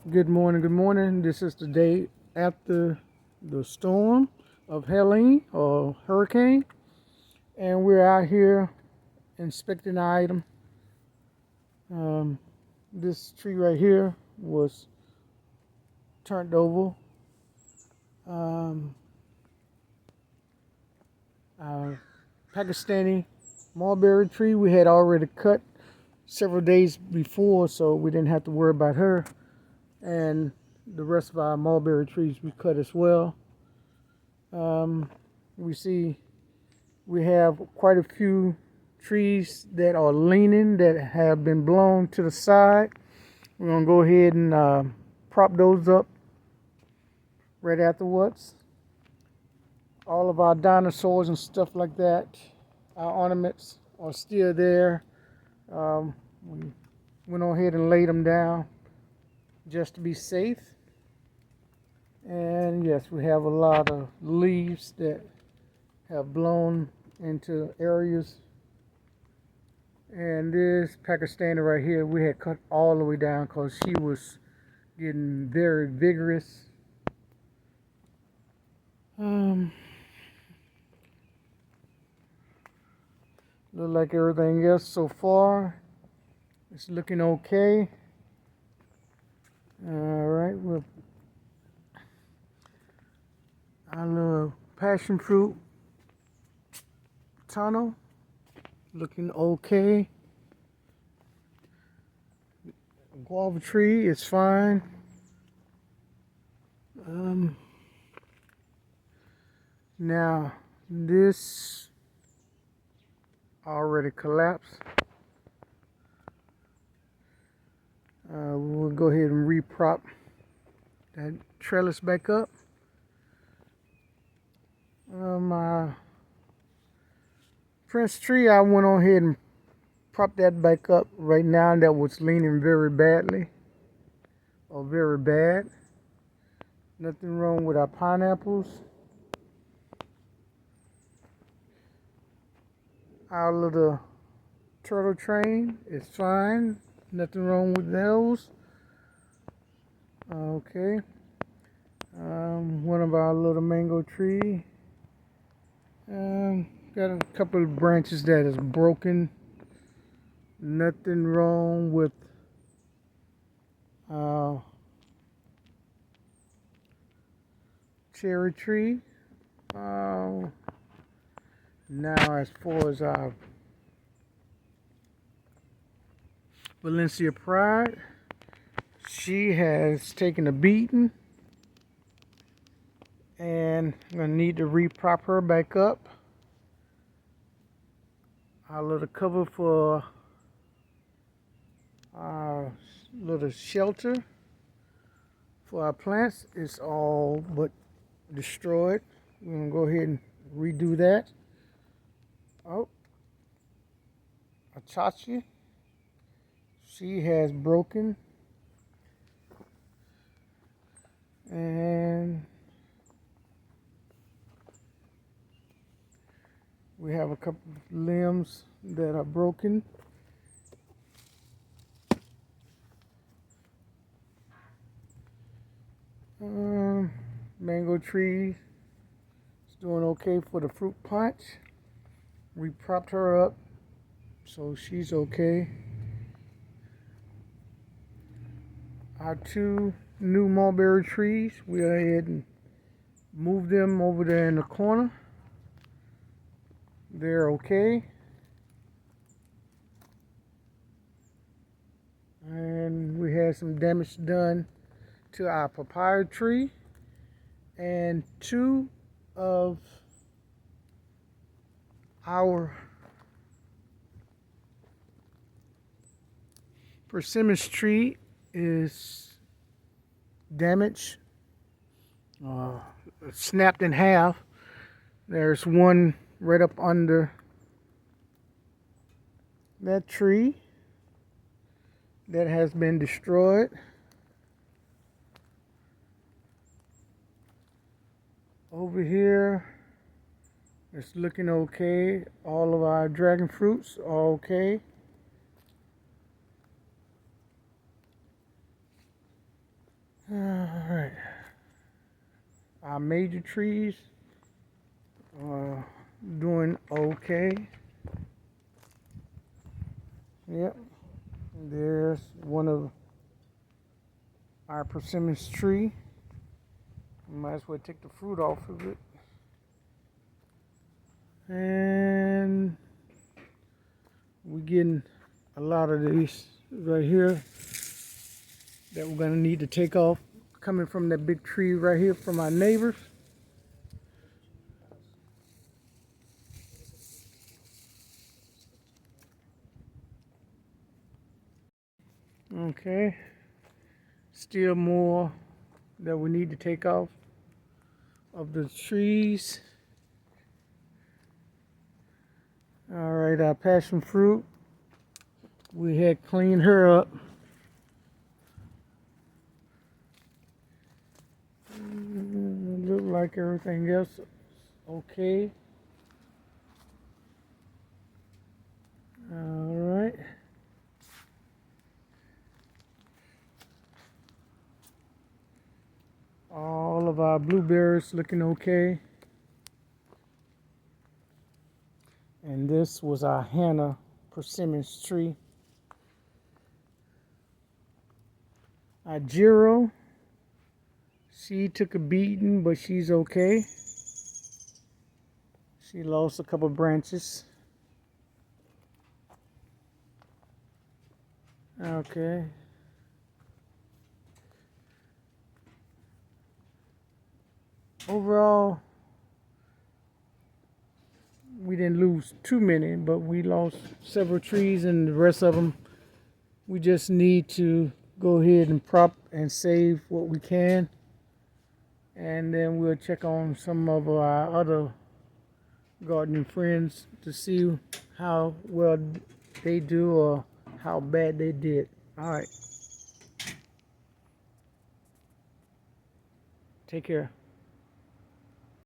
Good morning, good morning. This is the day after the storm of Helene or hurricane, and we're out here inspecting the item. Um, this tree right here was turned over. Um, our Pakistani mulberry tree we had already cut several days before, so we didn't have to worry about her. And the rest of our mulberry trees we cut as well. Um, we see we have quite a few trees that are leaning that have been blown to the side. We're going to go ahead and prop those up right afterwards. All of our dinosaurs and stuff like that, our ornaments are still there. We went on ahead and laid them down just to be safe. And yes, we have a lot of leaves that have blown into areas. And this Pakistani right here, we had cut all the way down because she was getting very vigorous. Look like everything else so far. It's looking okay. All right, well, our little passion fruit tunnel looking okay. Guava tree is fine. Now this already collapsed. We'll go ahead and reprop that trellis back up. My Prince tree, I went on ahead and propped that back up right now. That was leaning very badly, or very bad. Nothing wrong with our pineapples. Our little turtle train is fine. Nothing wrong with those. Okay. One of our little mango tree. Got a couple of branches that is broken. Nothing wrong with cherry tree. Now as far as our Valencia Pride, she has taken a beating, and I'm gonna need to reprop her back up. Our little cover for our little shelter for our plants is all but destroyed. We're gonna go ahead and redo that. Oh, Achachi, she has broken, and we have a couple of limbs that are broken. Mango tree is doing okay for the fruit punch. We propped her up, so she's okay. Our two new mulberry trees, we went ahead and moved them over there in the corner. They're okay. And we had some damage done to our papaya tree and two of our persimmons tree is damaged, snapped in half. There's one right up under that tree that has been destroyed. Over here, it's looking okay. All of our dragon fruits are okay. our major trees are doing okay. Yep, there's one of our persimmons tree. Might as well take the fruit off of it. And we're getting a lot of these right here that we're gonna need to take off, coming from that big tree right here from our neighbors. Okay, still more that we need to take off of the trees. All right, our passion fruit, we had cleaned her up. Look like everything else okay. All right. All of our blueberries looking okay. And this was our Hannah persimmons tree. Our Giro, she took a beating, but she's okay. She lost a couple branches. Okay. Overall, we didn't lose too many, but we lost several trees, and the rest of them, we just need to go ahead and prop and save what we can. And then we'll check on some of our other gardening friends to see how well they do or how bad they did. All right. Take care.